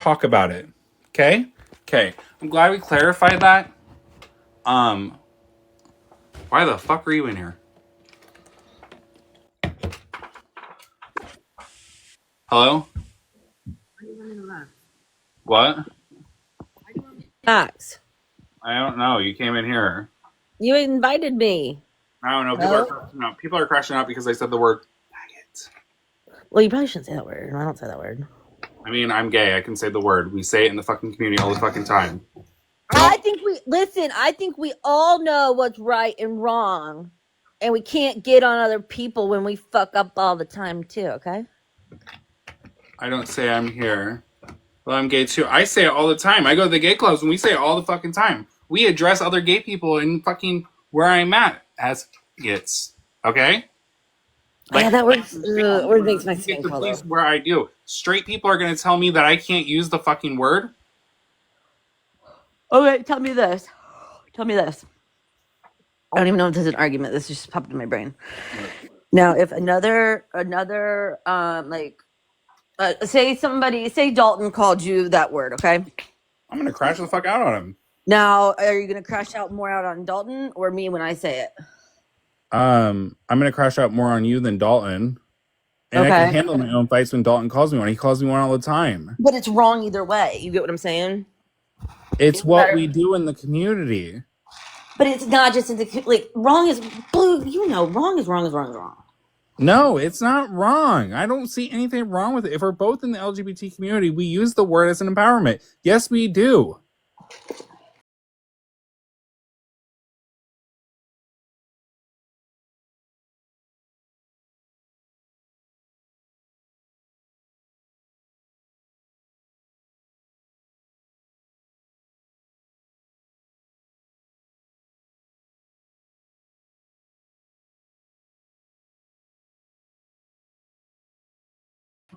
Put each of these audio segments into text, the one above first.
talk about it. Okay? Okay. I'm glad we clarified that. Why the fuck are you in here? Hello? What? Max, I don't know. You came in here. you invited me. I don't know. No? People are crashing out because I said the word faggot. Well, you probably shouldn't say that word. I don't say that word. I mean, I'm gay. I can say the word. We say it in the fucking community all the fucking time. I think we all know what's right and wrong. And we can't get on other people when we fuck up all the time too, okay? I don't say I'm here. Well, I'm gay too. I say it all the time. I go to the gay clubs and we say it all the fucking time. We address other gay people in fucking where I'm at as gets. Okay? Like, yeah, that word makes my skin the color. place where I do. Straight people are going to tell me that I can't use the fucking word. Okay, tell me this. I don't even know if this is an argument. This just popped in my brain. Now, if another say Dalton called you that word, okay? I'm going to crash the fuck out on him. Now, are you going to crash out more out on Dalton or me when I say it? I'm going to crash out more on you than Dalton. And I can handle my own fights when Dalton calls me one. He calls me one all the time. But it's wrong either way. You get what I'm saying? It's what we do in the community. But it's not just in the, like, wrong is, blue, you know, wrong is wrong. No, it's not wrong. I don't see anything wrong with it. If we're both in the LGBT community, we use the word as an empowerment. Yes, we do.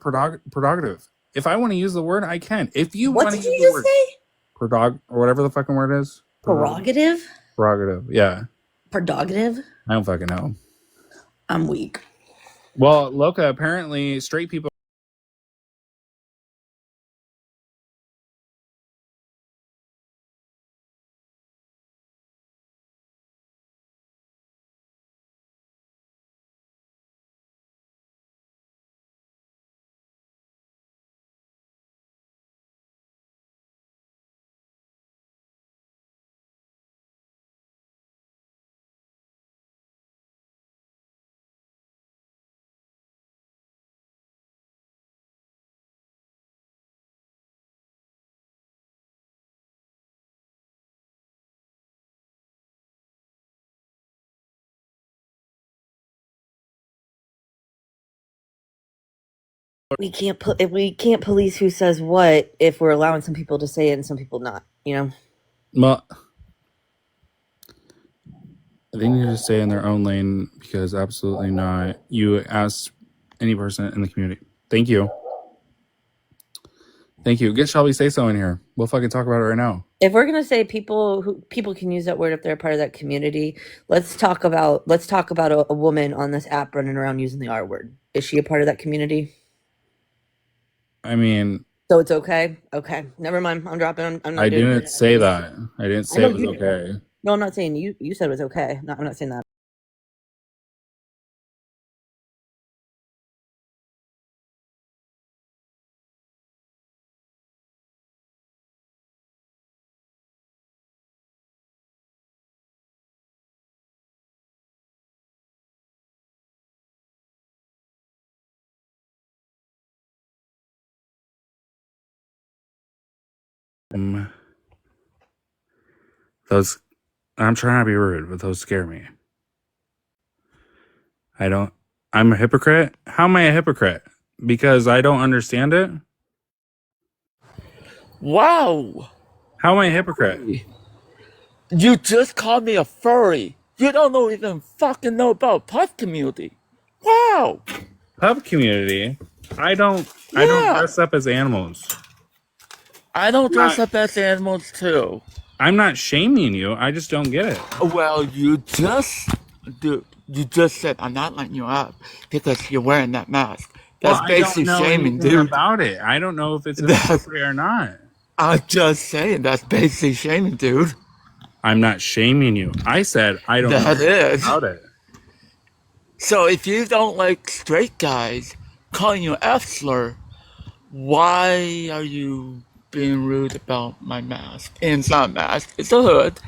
Prerogative. If I want to use the word, I can. If you want to use the word, or whatever the fucking word is. Prerogative? Prerogative, yeah. Prerogative? I don't fucking know. I'm weak. Well, Loca, apparently straight people. We can't police who says what if we're allowing some people to say it and some people not, you know? Well, they need to stay in their own lane because absolutely not. You ask any person in the community. Thank you. Thank you. Get Shelby Say So in here. We'll fucking talk about it right now. If we're gonna say people can use that word if they're a part of that community, let's talk about a woman on this app running around using the R word. Is she a part of that community? I mean, so it's okay. Okay, never mind. I'm dropping. I'm not. I didn't say that. I didn't say it was okay. No, I'm not saying you. You said it was okay. No, I'm not saying that. Those, I'm trying not to be rude, but those scare me. I'm a hypocrite? How am I a hypocrite? Because I don't understand it? Wow! How am I a hypocrite? You just called me a furry. You don't even fucking know about pub community. Wow! Pub community? I don't dress up as animals. I don't dress up as animals too. I'm not shaming you. I just don't get it. Well, you just said I'm not letting you up because you're wearing that mask. Well, That's I don't basically know shaming, anything dude. about it. I don't know if it's That's, inappropriate or not. I'm just saying, that's basically shaming, dude. I'm not shaming you. I said I don't know That anything is. about it. So if you don't like straight guys calling you F slur, why are you being rude about my mask? And it's not a mask, it's a hood.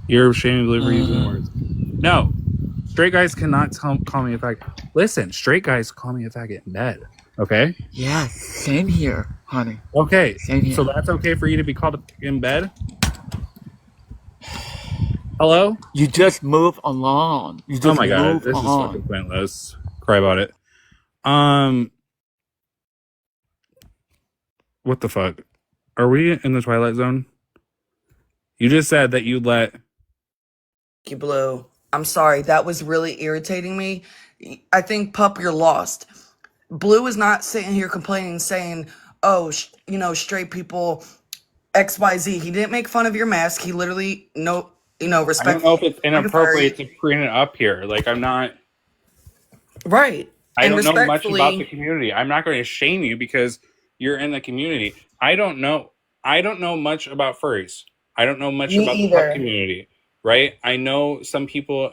You're shaming me for using the words. No, straight guys cannot call me a faggot. Listen, straight guys call me a faggot in bed. Okay. Yeah, same here, honey. Okay. Same here. So that's okay for you to be called in bed. Hello. You just move along. You Oh just my god, move this is on. fucking pointless. Cry about it. What the fuck? Are we in the Twilight Zone? You just said that you let. You, Blue. I'm sorry. That was really irritating me. I think, Pup, you're lost. Blue is not sitting here complaining, saying, oh, straight people, XYZ. He didn't make fun of your mask. He literally, I don't know if respectfully, it's inappropriate to bring it up here. Like, I'm not. right. I And don't know much about the respectfully, community. I'm not going to shame you because you're in the community. I don't know. I don't know much about furries. I don't know much me about the pup either. community, right? I know some people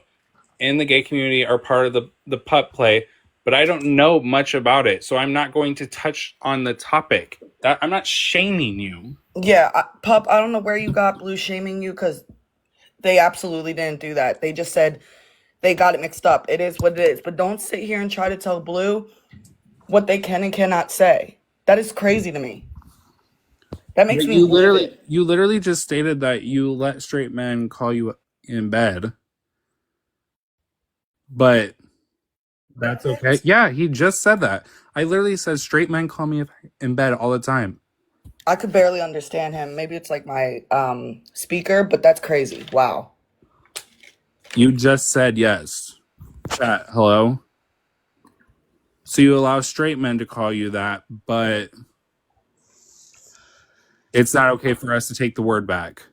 in the gay community are part of the pup play, but I don't know much about it. So I'm not going to touch on the topic. That I'm not shaming you. Yeah, Pup, I don't know where you got Blue shaming you because they absolutely didn't do that. They just said they got it mixed up. It is what it is. But don't sit here and try to tell Blue what they can and cannot say. That is crazy to me. That makes me livid. You literally just stated that you let straight men call you in bed, but that's okay. Yeah, he just said that. I literally said straight men call me in bed all the time. I could barely understand him. Maybe it's like my speaker, but that's crazy. Wow. You just said yes. Chat, hello. So you allow straight men to call you that, but it's not okay for us to take the word back.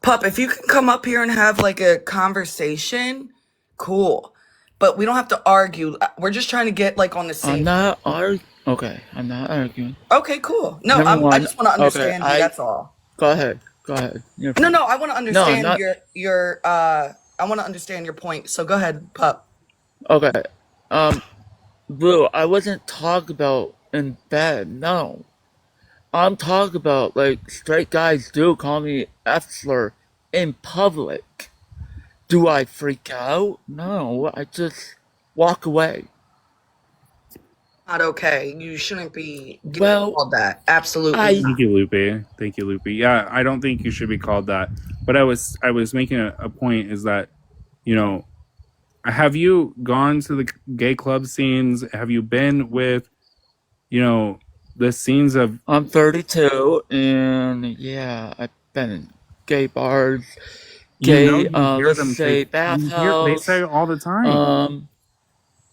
Pup, if you can come up here and have like a conversation, cool. But we don't have to argue. We're just trying to get like on the I'm same. not Okay, I'm not arguing. Okay, cool. No, Number I one, just want to okay, understand you. That's all. go ahead. Go ahead. You're No, fine. no, I want to No, I'm understand not. your I want to understand your point. So go ahead, Pup. Okay. Blue, I wasn't talking about in bed, no. I'm talking about, like, straight guys do call me F slur in public. Do I freak out? No, I just walk away. Not okay. You shouldn't be getting Well, called that. Absolutely I Thank not. you, Lupe. Thank you, Lupe. Yeah, I don't think you should be called that. But I was making a point is that, you know, have you gone to the gay club scenes? Have you been with, the scenes of I'm 32, and yeah, I've been in gay bars, gay, you hear let's them say say they say bathhouse. it all the time. Um,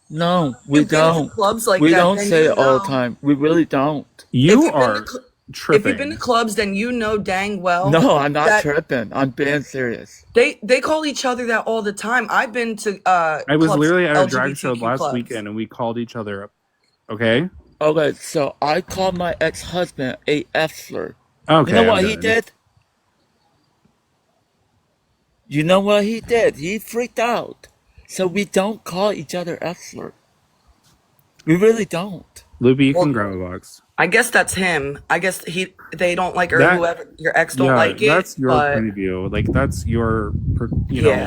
no, we You've been to don't. clubs like We that, don't then say you it all the know. time. We really don't. If You you've been to are if you've been to tripping. clubs, then you know dang well No, I'm not that tripping. I'm being serious. they call each other that all the time. I've been to I was clubs, literally at a drag show LGBTQ last clubs. weekend and we called each other up. Okay? Okay, so I called my ex-husband a F slur. You know Okay, I'm what he done. did? You know what he did? He freaked out. So we don't call each other F slur. We really don't. Luby, you can Well, grab a box. I guess that's him. I guess they don't like, or That whoever your ex don't Yeah, like it, that's your but point of view. Like that's your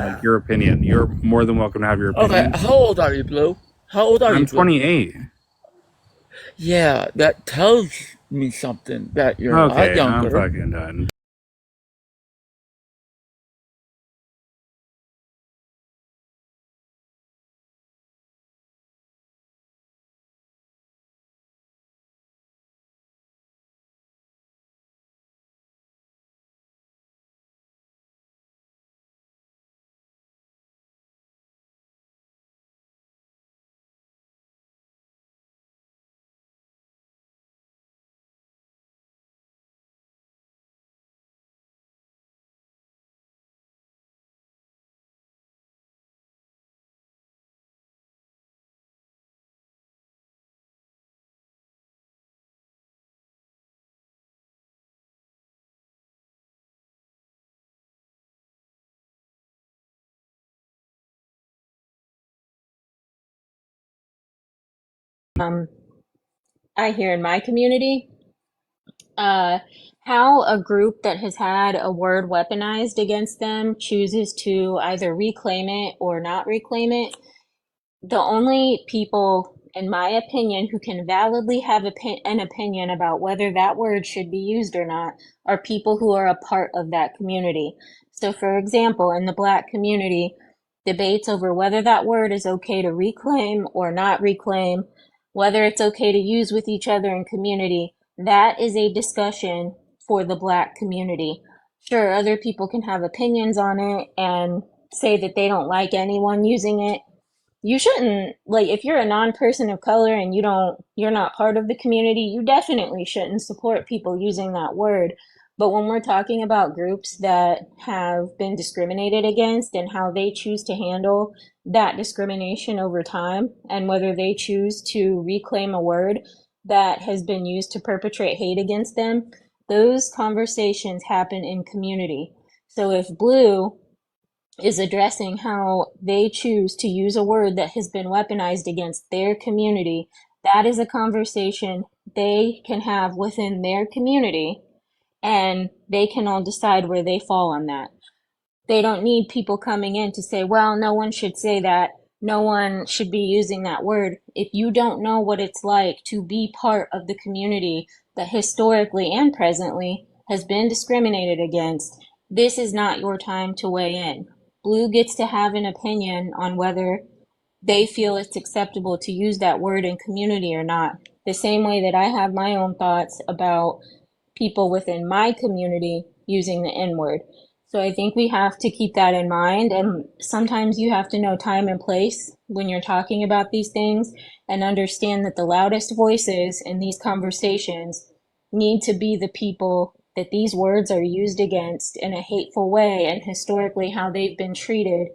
like yeah. your opinion. You're more than welcome to have your Okay, opinion. how old are you, Blue? How old are you, I'm Blue? 28. Yeah, that tells me something that you're a lot Okay, I'm younger. fucking done. I hear in my community, uh, how a group that has had a word weaponized against them chooses to either reclaim it or not reclaim it. The only people, in my opinion, who can validly have an opinion about whether that word should be used or not are people who are a part of that community. So, for example, in the Black community, debates over whether that word is okay to reclaim or not reclaim, whether it's okay to use with each other in community, that is a discussion for the Black community. Sure, other people can have opinions on it and say that they don't like anyone using it. You shouldn't, like, if you're a non-person of color and you're not part of the community, you definitely shouldn't support people using that word. But when we're talking about groups that have been discriminated against and how they choose to handle that discrimination over time, and whether they choose to reclaim a word that has been used to perpetrate hate against them, those conversations happen in community. So if Blue is addressing how they choose to use a word that has been weaponized against their community, that is a conversation they can have within their community, and they can all decide where they fall on that. They don't need people coming in to say, well, no one should say that. No one should be using that word. If you don't know what it's like to be part of the community that historically and presently has been discriminated against, this is not your time to weigh in. Blue gets to have an opinion on whether they feel it's acceptable to use that word in community or not. The same way that I have my own thoughts about people within my community using the N word. So I think we have to keep that in mind. And sometimes you have to know time and place when you're talking about these things and understand that the loudest voices in these conversations need to be the people that these words are used against in a hateful way, and historically how they've been treated.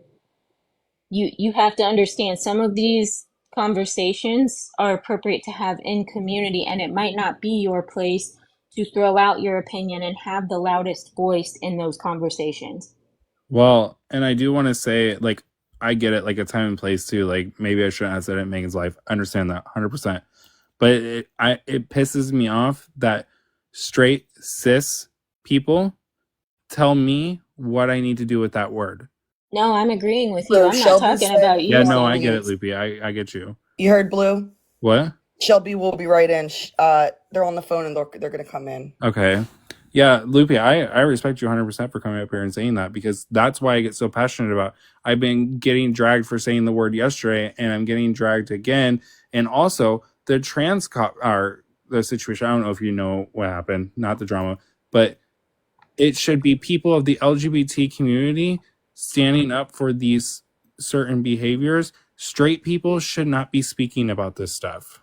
You have to understand some of these conversations are appropriate to have in community, and it might not be your place to throw out your opinion and have the loudest voice in those conversations. Well, and I do want to say, like, I get it, like a time and place too. Like, maybe I shouldn't have said it in Megan's life. I understand that 100%. But it pisses me off that straight cis people tell me what I need to do with that word. No, I'm agreeing with you. So I'm not Shelby talking said about Yeah, you no, I saying get it. it, Loopy. I get you. You heard Blue? What? Shelby will be right in. They're on the phone and they're gonna come in. Okay. Yeah, Loopy, I respect you 100% for coming up here and saying that, because that's why I get so passionate about. I've been getting dragged for saying the word yesterday, and I'm getting dragged again. And also the trans cop, or the situation. I don't know if you know what happened, not the drama, but it should be people of the LGBT community standing up for these certain behaviors. Straight people should not be speaking about this stuff.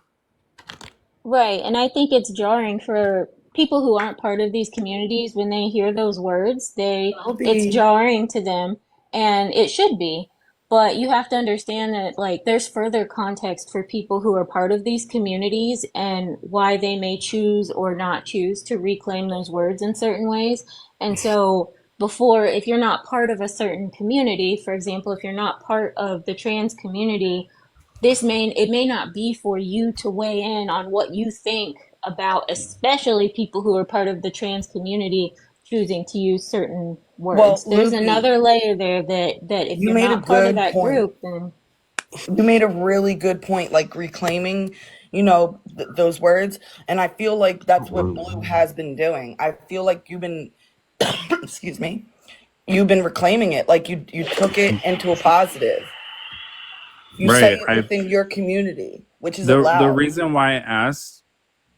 Right, and I think it's jarring for people who aren't part of these communities when they hear those words. It's Shelby. jarring to them, and it should be. But you have to understand that, like, there's further context for people who are part of these communities and why they may choose or not choose to reclaim those words in certain ways. And so, if you're not part of a certain community, for example, if you're not part of the trans community, it may not be for you to weigh in on what you think about, especially people who are part of the trans community choosing to use certain Well, words. There's Loopy, another layer there that if you you're made a not part of good that point. group, then You made a really good point, like reclaiming, those words. And I feel like that's what Blue has been doing. I feel like you've been, excuse me, you've been reclaiming it. Like you took it into a positive. You say Right. it within your community, which is The allowed. reason why I asked,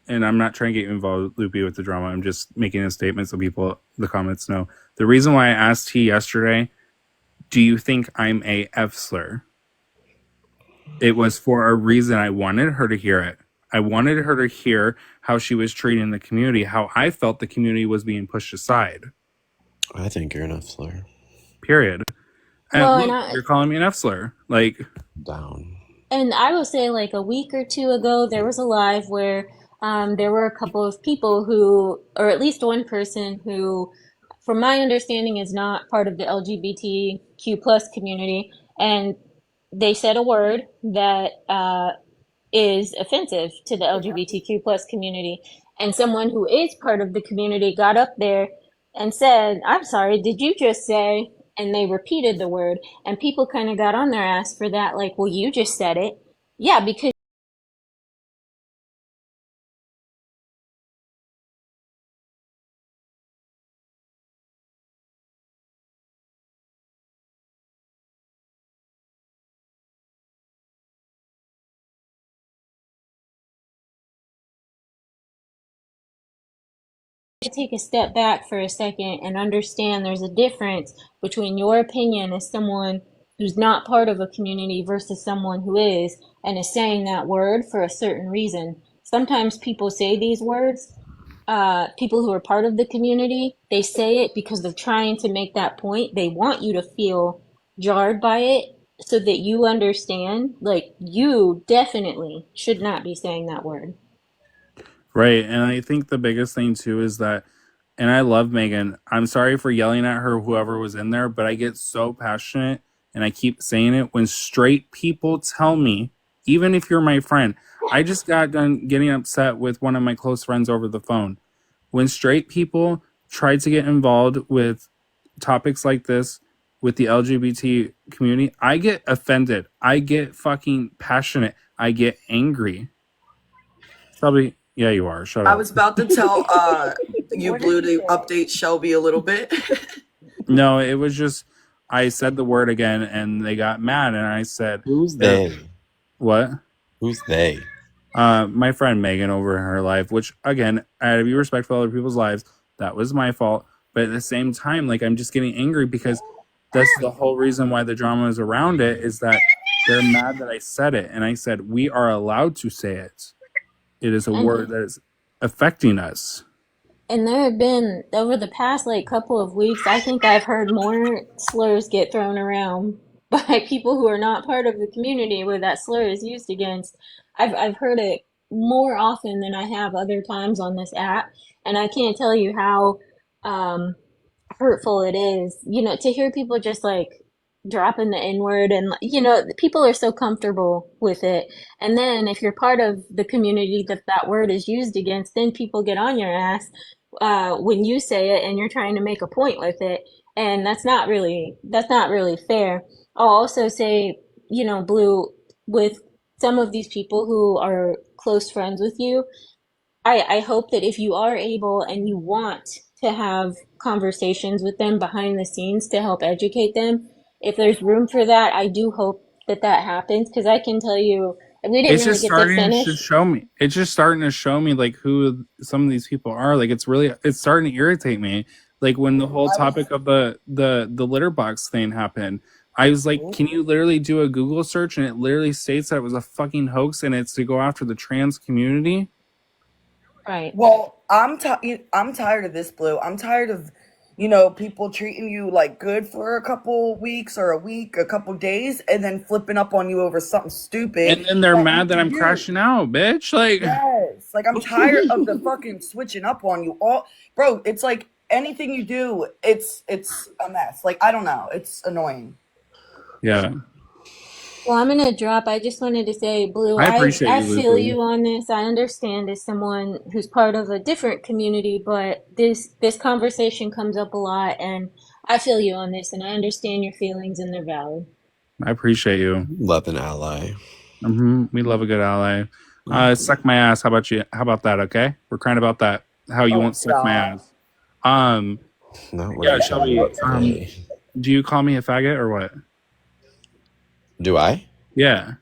and I'm not trying to get you involved, Loopy, with the drama. I'm just making a statement so people, the comments know. The reason why I asked T yesterday, do you think I'm a F slur? It was for a reason. I wanted her to hear it. I wanted her to hear how she was treating the community, how I felt the community was being pushed aside. I think you're an F slur. Period. And well, look, you're calling me an F slur. Like, Down. and I will say, like, a week or two ago, there was a live where there were a couple of people who, or at least one person who, from my understanding, is not part of the LGBTQ plus community, and they said a word that is offensive to the LGBTQ plus community. And someone who is part of the community got up there and said, I'm sorry, did you just say? And they repeated the word. And people kind of got on their ass for that, like, well, you just said it. Yeah, because to take a step back for a second and understand there's a difference between your opinion as someone who's not part of a community versus someone who is and is saying that word for a certain reason. Sometimes people say these words, people who are part of the community, they say it because they're trying to make that point. They want you to feel jarred by it so that you understand, like, you definitely should not be saying that word. Right. And I think the biggest thing too is that, and I love Megan. I'm sorry for yelling at her, whoever was in there, but I get so passionate and I keep saying it when straight people tell me, even if you're my friend, I just got done getting upset with one of my close friends over the phone. When straight people try to get involved with topics like this with the LGBT community, I get offended. I get fucking passionate. I get angry. Shelby, yeah, you are. Shut I up. was about to tell you, Blue, to update Shelby a little bit. No, it was just I said the word again and they got mad and I said, Who's they? What? Who's they? My friend Megan over in her life, which again, I had to be respectful of other people's lives. That was my fault. But at the same time, like I'm just getting angry because that's the whole reason why the drama is around it is that they're mad that I said it. And I said, we are allowed to say it. It is a word that is affecting us. And there have been, over the past like couple of weeks, I think I've heard more slurs get thrown around by people who are not part of the community where that slur is used against. I've heard it more often than I have other times on this app, and I can't tell you how um, hurtful it is, to hear people just like dropping the N word and, people are so comfortable with it. And then if you're part of the community that that word is used against, then people get on your ass when you say it and you're trying to make a point with it. And that's not really fair. I'll also say, Blue, with some of these people who are close friends with you, I hope that if you are able and you want to have conversations with them behind the scenes to help educate them, if there's room for that, I do hope that that happens because I can tell you, we didn't It's really just get to starting to finish. show me. It's just starting to show me like who some of these people are. Like it's starting to irritate me. Like when the whole topic of the litter box thing happened, I was like, can you literally do a Google search and it literally states that it was a fucking hoax and it's to go after the trans community? Right. Well, I'm tired of this, Blue. I'm tired of, people treating you like good for a couple weeks or a week, a couple days, and then flipping up on you over something stupid And then they're that you mad that can I'm do. crashing out, bitch. Like, Yes. Like I'm tired of the fucking switching up on you all. Bro, it's like anything you do, it's a mess. Like I don't know. It's annoying. yeah, Well, I'm gonna drop. I just wanted to say, Blue, I I appreciate I you, feel Lucy. you on this. I understand as someone who's part of a different community, but this conversation comes up a lot, and I feel you on this, and I understand your feelings, and they're valid. I appreciate you. Love an ally. We love a good ally. Suck my ass. How about you? How about that? Okay, we're crying about that. How you Oh won't suck my God. ass. Um, Not what yeah, I'm talking Shelby. about today. Do you call me a faggot or what? Do I? Yeah.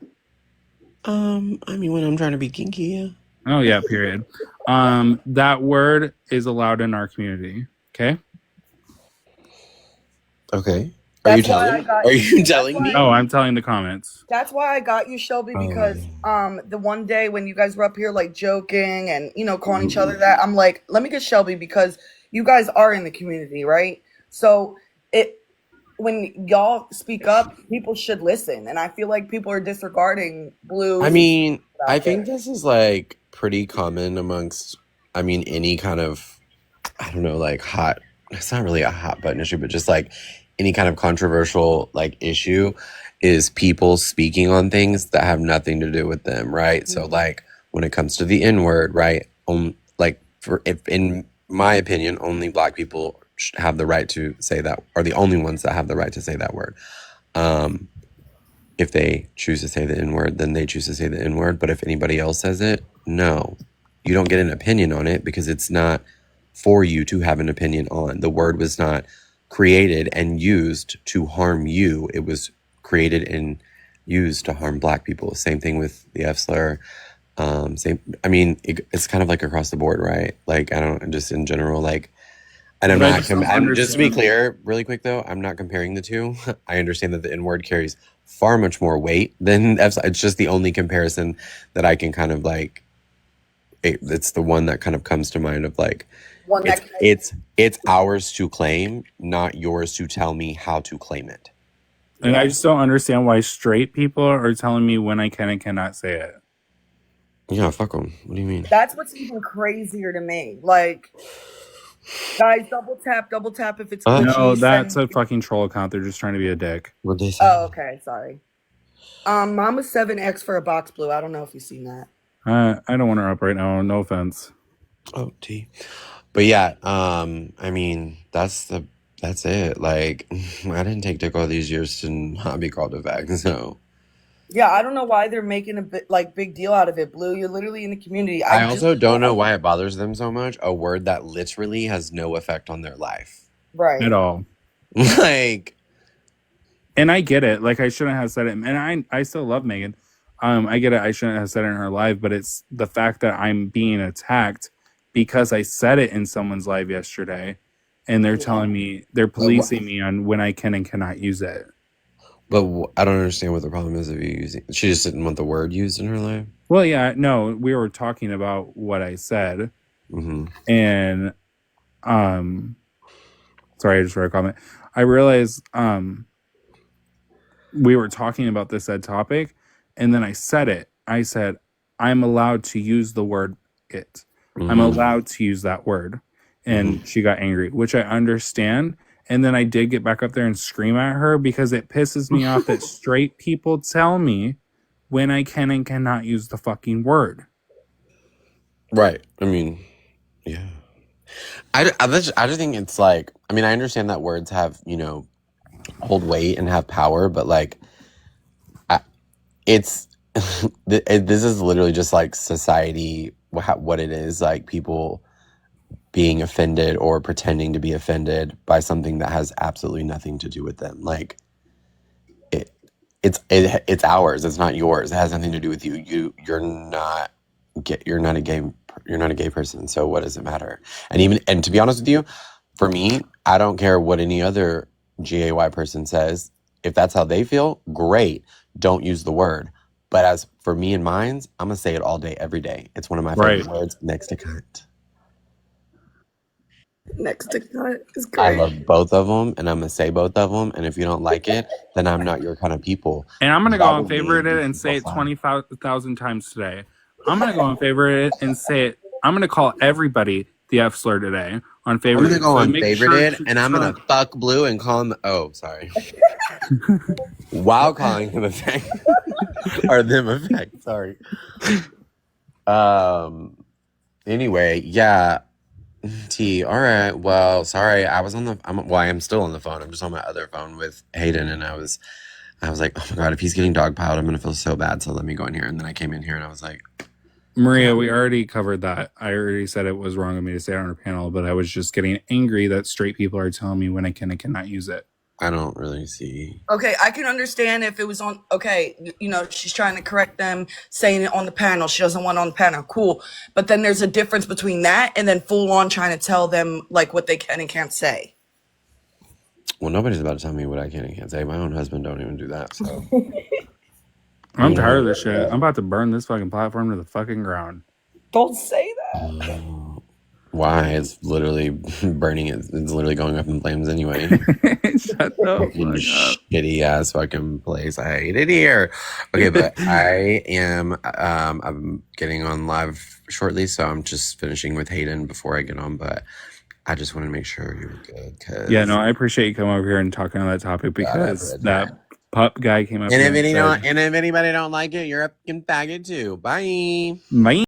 I mean, when I'm trying to be kinky, yeah. Oh yeah. Period. That word is allowed in our community. Okay. Okay. Are you That's why I telling? got Are you. you That's telling why No, me? I'm telling the comments. That's why I got you, Shelby, Oh. because the one day when you guys were up here like joking and calling each other that, I'm like, let me get Shelby because you guys are in the community, right? So when y'all speak up, people should listen, and I feel like people are disregarding Blue's. I mean, I out think there. this is like pretty common amongst, I mean, any kind of, I don't know, like hot, it's not really a hot button issue, but just like any kind of controversial like issue is people speaking on things that have nothing to do with them, right? So like when it comes to the N-word, right? Like for if in my opinion, only black people have the right to say that, are the only ones that have the right to say that word. If they choose to say the N-word, then they choose to say the N-word. But if anybody else says it, no, you don't get an opinion on it because it's not for you to have an opinion on. The word was not created and used to harm you. It was created and used to harm black people. Same thing with the F slur. It's kind of like across the board, right? Like, I don't, just in general, like, and But I just don't I'm just to be understand. clear, really quick though, I'm not comparing the two. I understand that the N word carries far much more weight than F. It's just the only comparison that I can kind of like. It's the one that kind of comes to mind of like, One that it's ours to claim, not yours to tell me how to claim it. And I just don't understand why straight people are telling me when I can and cannot say it. Yeah, fuck them. What do you mean? That's what's even crazier to me. Like, guys, double tap if it's glitchy. No, that's Send- a fucking troll account. They're just trying to be a dick. What'd they say? Oh, okay, sorry. Mama 7X for a box blue. I don't know if you've seen that. I don't want her up right now. No offense. Oh, T. But yeah, I mean, that's it. Like, I didn't take dick all these years to not be called a fag, so. Yeah, I don't know why they're making a big deal out of it. Blue, you're literally in the community. I also don't know why it bothers them so much. A word that literally has no effect on their life. Right. At all. Like. And I get it. Like, I shouldn't have said it. And I still love Megan. I get it. I shouldn't have said it in her live, but it's the fact that I'm being attacked because I said it in someone's live yesterday. And they're telling me, they're policing me on when I can and cannot use it. But I don't understand what the problem is of you using. She just didn't want the word used in her life. Well, yeah, no, we were talking about what I said, and sorry, I just read a comment. I realized we were talking about this said topic, and then I said it. I said I'm allowed to use the word it. I'm allowed to use that word, and she got angry, which I understand. And then I did get back up there and scream at her because it pisses me off that straight people tell me when I can and cannot use the fucking word. Right. I mean, yeah. I just think it's like, I mean, I understand that words have, hold weight and have power, but like, this is literally just like society, what it is, like people being offended or pretending to be offended by something that has absolutely nothing to do with them. Like, it's ours. It's not yours. It has nothing to do with you. You're not a gay person. So what does it matter? And to be honest with you, for me, I don't care what any other GAY person says. If that's how they feel, great. Don't use the word. But as for me and mine, I'm gonna say it all day, every day. It's one of my favorite words, next to cunt. Next to cut is great. I love both of them, and I'm gonna say both of them. And if you don't like it, then I'm not your kind of people. And I'm gonna go on favorite it and say it 20,000 times today. I'm gonna go on favorite it and say it. I'm gonna call everybody the F slur today on favorite. I'm gonna go on favorite it, and I'm gonna fuck Blue and call him. Oh, sorry. While calling him a fag or them a fag. Sorry. Anyway, yeah. T. All right. Well, sorry. I am still on the phone. I'm just on my other phone with Hayden, and I was like, oh my god, if he's getting dogpiled, I'm gonna feel so bad. So let me go in here. And then I came in here, and I was like, Maria, we already covered that. I already said it was wrong of me to say it on our panel, but I was just getting angry that straight people are telling me when I can and cannot use it. I don't really see. Okay, I can understand if it was on. Okay, she's trying to correct them, saying it on the panel. She doesn't want it on the panel. Cool, but then there's a difference between that and then full on trying to tell them like what they can and can't say. Well, nobody's about to tell me what I can and can't say. My own husband don't even do that. So I'm tired of this shit. I'm about to burn this fucking platform to the fucking ground. Don't say that. Why? It's literally burning it. It's literally going up in flames anyway. Shut the fuck up. Shitty ass fucking place. I hate it here. Okay, but I am I'm getting on live shortly, so I'm just finishing with Hayden before I get on. But I just wanted to make sure you were good. Cause Yeah, no, I appreciate you coming over here and talking on that topic because that pup guy came up and here if and said, anybody don't like it, you're a fucking faggot too. Bye. "Bye."